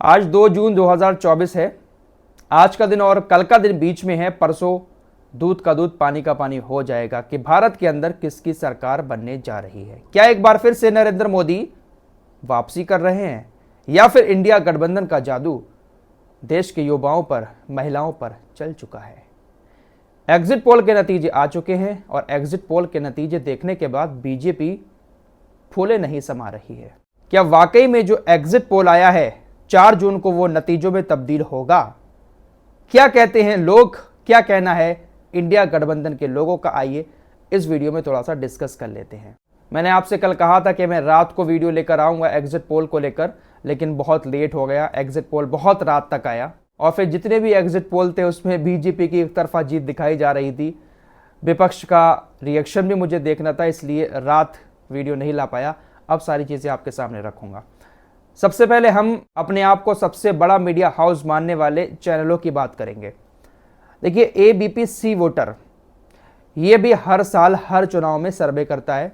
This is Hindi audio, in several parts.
आज 2 जून 2024 है। आज का दिन और कल का दिन बीच में है। परसों दूध का दूध पानी का पानी हो जाएगा कि भारत के अंदर किसकी सरकार बनने जा रही है। क्या एक बार फिर से नरेंद्र मोदी वापसी कर रहे हैं या फिर इंडिया गठबंधन का जादू देश के युवाओं पर, महिलाओं पर चल चुका है। एग्जिट पोल के नतीजे आ चुके हैं और एग्जिट पोल के नतीजे देखने के बाद बीजेपी फूले नहीं समा रही है। क्या वाकई में जो एग्जिट पोल आया है 4 जून को वो नतीजों में तब्दील होगा? क्या कहते हैं लोग, क्या कहना है इंडिया गठबंधन के लोगों का, आइए इस वीडियो में थोड़ा सा डिस्कस कर लेते हैं। मैंने आपसे कल कहा था कि मैं रात को वीडियो लेकर आऊंगा एग्जिट पोल को लेकर, लेकिन बहुत लेट हो गया। एग्जिट पोल बहुत रात तक आया और फिर जितने भी एग्जिट पोल थे उसमें बीजेपी की एक तरफा जीत दिखाई जा रही थी। विपक्ष का रिएक्शन भी मुझे देखना था, इसलिए रात वीडियो नहीं ला पाया। अब सारी चीज़ें आपके सामने रखूंगा। सबसे पहले हम अपने आप को सबसे बड़ा मीडिया हाउस मानने वाले चैनलों की बात करेंगे। देखिए, एबीपी सी वोटर ये भी हर साल हर चुनाव में सर्वे करता है।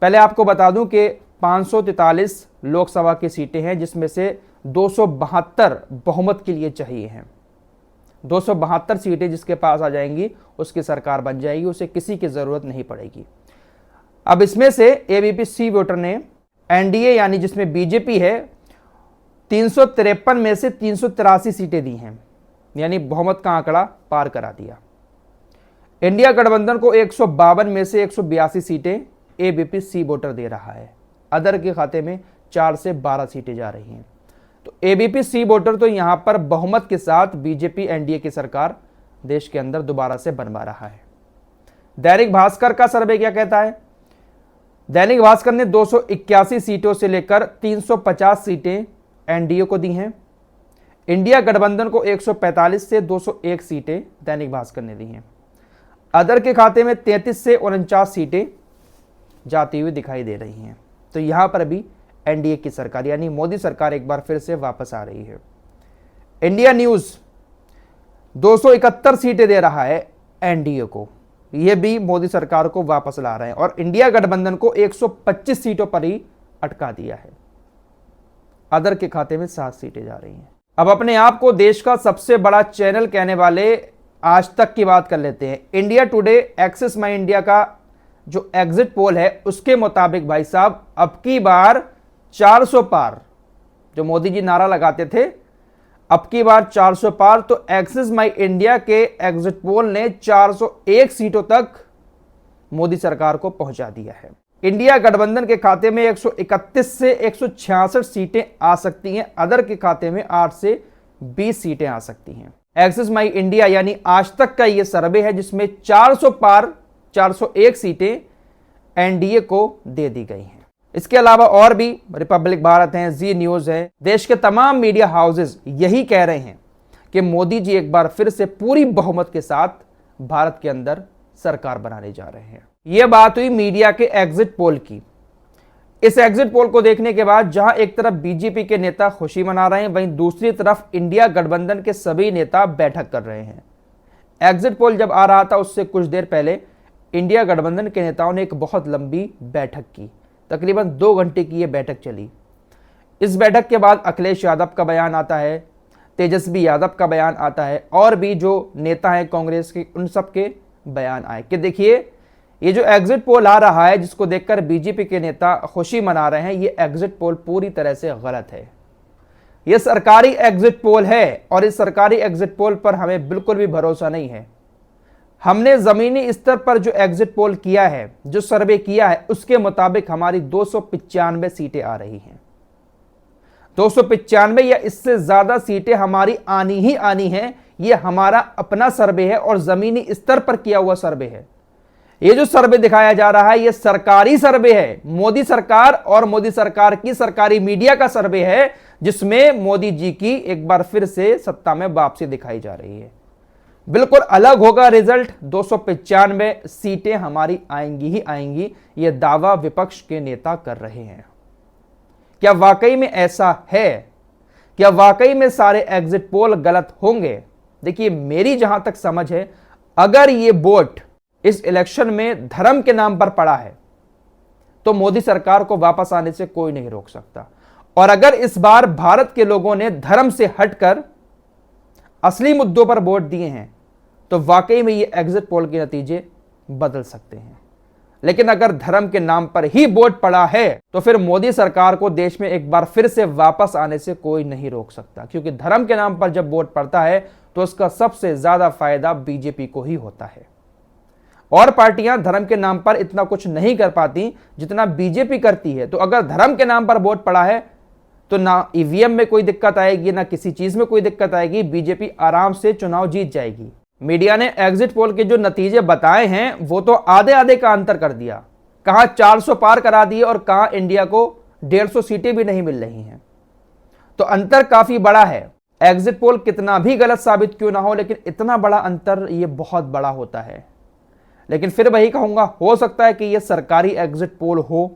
पहले आपको बता दूं कि 543 लोकसभा की सीटें हैं, जिसमें से 272 बहुमत के लिए चाहिए हैं। 272 सीटें जिसके पास आ जाएंगी उसकी सरकार बन जाएगी, उसे किसी की ज़रूरत नहीं पड़ेगी। अब इसमें से एबीपी सी वोटर ने एनडीए यानी जिसमें बीजेपी है 353 में से 383 सीटें दी हैं, यानी बहुमत का आंकड़ा पार करा दिया। इंडिया गठबंधन को 152 में से 182 सीटें एबीपी सी वोटर दे रहा है। अदर के खाते में 4 से 12 सीटें जा रही हैं। तो एबीपी सी वोटर तो यहां पर बहुमत के साथ बीजेपी एनडीए की सरकार देश के अंदर दोबारा से बनवा रहा है। दैनिक भास्कर का सर्वे क्या कहता है? दैनिक भास्कर ने 281 सीटों से लेकर 350 सीटें एनडीए को दी हैं। इंडिया गठबंधन को 145 से 201 सीटें दैनिक भास्कर ने दी हैं। अदर के खाते में 33 से 49 सीटें जाती हुई दिखाई दे रही हैं। तो यहां पर भी एनडीए की सरकार यानी मोदी सरकार एक बार फिर से वापस आ रही है। इंडिया न्यूज 271 सीटें दे रहा है एनडीए को, यह भी मोदी सरकार को वापस ला रहे हैं। और इंडिया गठबंधन को 125 सीटों पर ही अटका दिया है। अदर के खाते में 7 सीटें जा रही हैं। अब अपने आप को देश का सबसे बड़ा चैनल कहने वाले आज तक की बात कर लेते हैं। इंडिया टुडे एक्सिस माई इंडिया का जो एग्जिट पोल है उसके मुताबिक भाई साहब अब की बार 400 पार, जो मोदी जी नारा लगाते थे अब की बार 400 पार, तो एक्सिस माई इंडिया के एग्जिट पोल ने 401 सीटों तक मोदी सरकार को पहुंचा दिया है। इंडिया गठबंधन के खाते में 131 से 166 सीटें आ सकती हैं। अदर के खाते में 8 से 20 सीटें आ सकती हैं। एक्सिस माई इंडिया यानी आज तक का यह सर्वे है जिसमें 400 पार 401 सीटें एनडीए को दे दी गई हैं। इसके अलावा और भी रिपब्लिक भारत है, जी न्यूज है, देश के तमाम मीडिया हाउसेस यही कह रहे हैं कि मोदी जी एक बार फिर से पूरी बहुमत के साथ भारत के अंदर सरकार बनाने जा रहे हैं। यह बात हुई मीडिया के एग्जिट पोल की। इस एग्जिट पोल को देखने के बाद जहां एक तरफ बीजेपी के नेता खुशी मना रहे हैं, वहीं दूसरी तरफ इंडिया गठबंधन के सभी नेता बैठक कर रहे हैं। एग्जिट पोल जब आ रहा था उससे कुछ देर पहले इंडिया गठबंधन के नेताओं ने एक बहुत लंबी बैठक की, तकरीबन 2 घंटे की यह बैठक चली। इस बैठक के बाद अखिलेश यादव का बयान आता है, तेजस्वी यादव का बयान आता है और भी जो नेता हैं कांग्रेस के उन सब के बयान आए कि देखिए ये जो एग्जिट पोल आ रहा है जिसको देखकर बीजेपी के नेता खुशी मना रहे हैं, ये एग्जिट पोल पूरी तरह से गलत है। ये सरकारी एग्जिट पोल है और इस सरकारी एग्जिट पोल पर हमें बिल्कुल भी भरोसा नहीं है। हमने जमीनी स्तर पर जो एग्जिट पोल किया है, जो सर्वे किया है, उसके मुताबिक हमारी 295 सीटें आ रही हैं। 295 या इससे ज्यादा सीटें हमारी आनी ही आनी हैं। ये हमारा अपना सर्वे है और जमीनी स्तर पर किया हुआ सर्वे है। ये जो सर्वे दिखाया जा रहा है ये सरकारी सर्वे है, मोदी सरकार और मोदी सरकार की सरकारी मीडिया का सर्वे है, जिसमें मोदी जी की एक बार फिर से सत्ता में वापसी दिखाई जा रही है। बिल्कुल अलग होगा रिजल्ट। 295 सीटें हमारी आएंगी ही आएंगी, यह दावा विपक्ष के नेता कर रहे हैं। क्या वाकई में ऐसा है? क्या वाकई में सारे एग्जिट पोल गलत होंगे? देखिए, मेरी जहां तक समझ है, अगर ये वोट इस इलेक्शन में धर्म के नाम पर पड़ा है तो मोदी सरकार को वापस आने से कोई नहीं रोक सकता। और अगर इस बार भारत के लोगों ने धर्म से हटकर असली मुद्दों पर वोट दिए हैं तो वाकई में ये एग्जिट पोल के नतीजे बदल सकते हैं। लेकिन अगर धर्म के नाम पर ही वोट पड़ा है तो फिर मोदी सरकार को देश में एक बार फिर से वापस आने से कोई नहीं रोक सकता, क्योंकि धर्म के नाम पर जब वोट पड़ता है तो उसका सबसे ज्यादा फायदा बीजेपी को ही होता है। और पार्टियां धर्म के नाम पर इतना कुछ नहीं कर पाती जितना बीजेपी करती है। तो अगर धर्म के नाम पर वोट पड़ा है तो ना ईवीएम में कोई दिक्कत आएगी, ना किसी चीज में कोई दिक्कत आएगी, बीजेपी आराम से चुनाव जीत जाएगी। मीडिया ने एग्जिट पोल के जो नतीजे बताए हैं वो तो आधे आधे का अंतर कर दिया, कहां 400 पार करा दिए और कहां इंडिया को 150 सीटें भी नहीं मिल रही हैं। तो अंतर काफी बड़ा है। एग्जिट पोल कितना भी गलत साबित क्यों ना हो, लेकिन इतना बड़ा अंतर ये बहुत बड़ा होता है। लेकिन फिर वही कहूंगा, हो सकता है कि ये सरकारी एग्जिट पोल हो,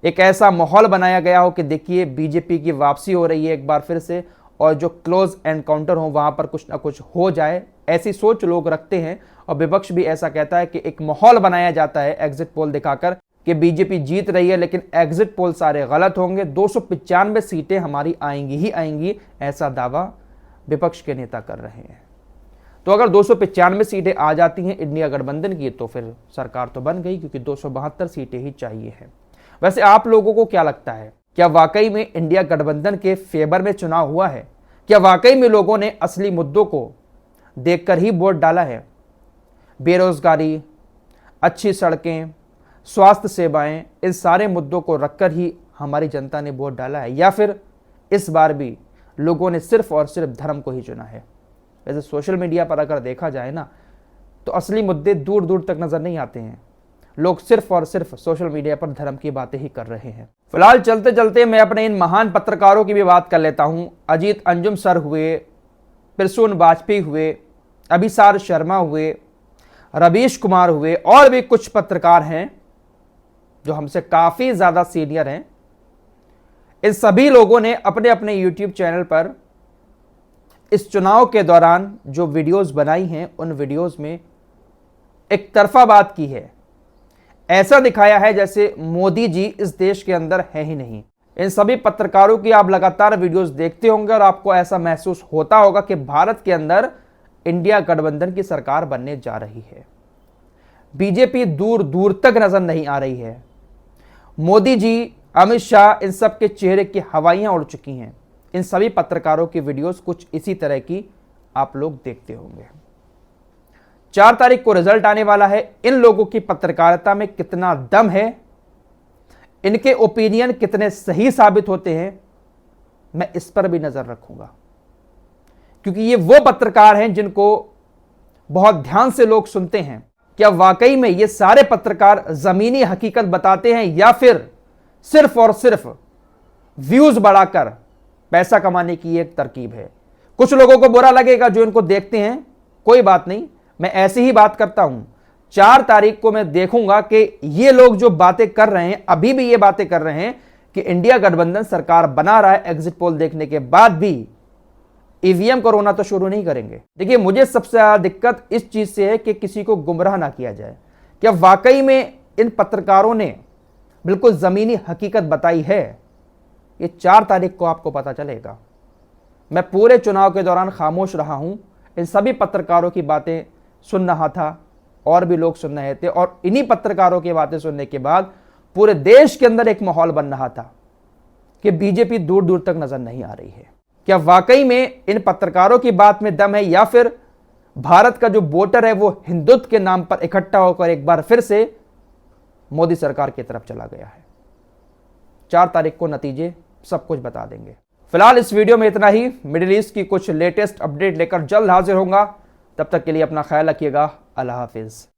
एक ऐसा माहौल बनाया गया हो कि देखिए बीजेपी की वापसी हो रही है एक बार फिर से, और जो क्लोज एनकाउंटर हो वहां पर कुछ ना कुछ हो जाए, ऐसी सोच लोग रखते हैं। और विपक्ष भी ऐसा कहता है कि एक माहौल बनाया जाता है एग्जिट पोल दिखाकर कि बीजेपी जीत रही है, लेकिन एग्जिट पोल सारे गलत होंगे, 295 सीटें हमारी आएंगी ही आएंगी, ऐसा दावा विपक्ष के नेता कर रहे हैं। तो अगर 295 सीटें आ जाती हैं इंडिया गठबंधन की तो फिर सरकार तो बन गई, क्योंकि 272 सीटें ही चाहिए हैं। वैसे आप लोगों को क्या लगता है, क्या वाकई में इंडिया गठबंधन के फेवर में चुनाव हुआ है? क्या वाकई में लोगों ने असली मुद्दों को देखकर ही वोट डाला है? बेरोजगारी, अच्छी सड़कें, स्वास्थ्य सेवाएं, इन सारे मुद्दों को रखकर ही हमारी जनता ने वोट डाला है, या फिर इस बार भी लोगों ने सिर्फ और सिर्फ धर्म को ही चुना है? वैसे सोशल मीडिया पर अगर देखा जाए ना तो असली मुद्दे दूर दूर तक नजर नहीं आते हैं। लोग सिर्फ और सिर्फ सोशल मीडिया पर धर्म की बातें ही कर रहे हैं। फिलहाल चलते चलते मैं अपने इन महान पत्रकारों की भी बात कर लेता हूं। अजीत अंजुम सर हुए, प्रसून वाजपेयी हुए, अभिसार शर्मा हुए, रवीश कुमार हुए, और भी कुछ पत्रकार हैं जो हमसे काफी ज्यादा सीनियर हैं। इन सभी लोगों ने अपने अपने यूट्यूब चैनल पर इस चुनाव के दौरान जो वीडियोस बनाई हैं उन वीडियोस में एक तरफा बात की है। ऐसा दिखाया है जैसे मोदी जी इस देश के अंदर है ही नहीं। इन सभी पत्रकारों की आप लगातार वीडियोस देखते होंगे और आपको ऐसा महसूस होता होगा कि भारत के अंदर इंडिया गठबंधन की सरकार बनने जा रही है। बीजेपी दूर दूर तक नजर नहीं आ रही है। मोदी जी, अमित शाह, इन सब के चेहरे की हवाइयां उड़ चुकी हैं। इन सभी पत्रकारों की वीडियोस कुछ इसी तरह की आप लोग देखते होंगे। 4 तारीख को रिजल्ट आने वाला है। इन लोगों की पत्रकारिता में कितना दम है, इनके ओपिनियन कितने सही साबित होते हैं, मैं इस पर भी नजर रखूंगा, क्योंकि ये वो पत्रकार हैं जिनको बहुत ध्यान से लोग सुनते हैं। क्या वाकई में ये सारे पत्रकार जमीनी हकीकत बताते हैं या फिर सिर्फ और सिर्फ व्यूज बढ़ाकर पैसा कमाने की एक तरकीब है? कुछ लोगों को बुरा लगेगा जो इनको देखते हैं, कोई बात नहीं, मैं ऐसी ही बात करता हूं। 4 तारीख को मैं देखूंगा कि ये लोग जो बातें कर रहे हैं, अभी भी ये बातें कर रहे हैं कि इंडिया गठबंधन सरकार बना रहा है, एग्जिट पोल देखने के बाद भी ईवीएम कोरोना तो शुरू नहीं करेंगे। देखिए, मुझे सबसे ज्यादा दिक्कत इस चीज से है कि किसी को गुमराह ना किया जाए। क्या वाकई में इन पत्रकारों ने बिल्कुल जमीनी हकीकत बताई है? ये 4 तारीख को आपको पता चलेगा। मैं पूरे चुनाव के दौरान खामोश रहा हूं, इन सभी पत्रकारों की बातें सुन रहा था, और भी लोग सुन रहे थे, और इन्हीं पत्रकारों की बातें सुनने के बाद पूरे देश के अंदर एक माहौल बन रहा था कि बीजेपी दूर दूर तक नजर नहीं आ रही है। क्या वाकई में इन पत्रकारों की बात में दम है, या फिर भारत का जो वोटर है वो हिंदुत्व के नाम पर इकट्ठा होकर एक बार फिर से मोदी सरकार की तरफ चला गया है? 4 तारीख को नतीजे सब कुछ बता देंगे। फिलहाल इस वीडियो में इतना ही। मिडिल ईस्ट की कुछ लेटेस्ट अपडेट लेकर जल्द हाजिर होऊंगा। तब तक के लिए अपना ख्याल रखिएगा। अल्लाह हाफिज।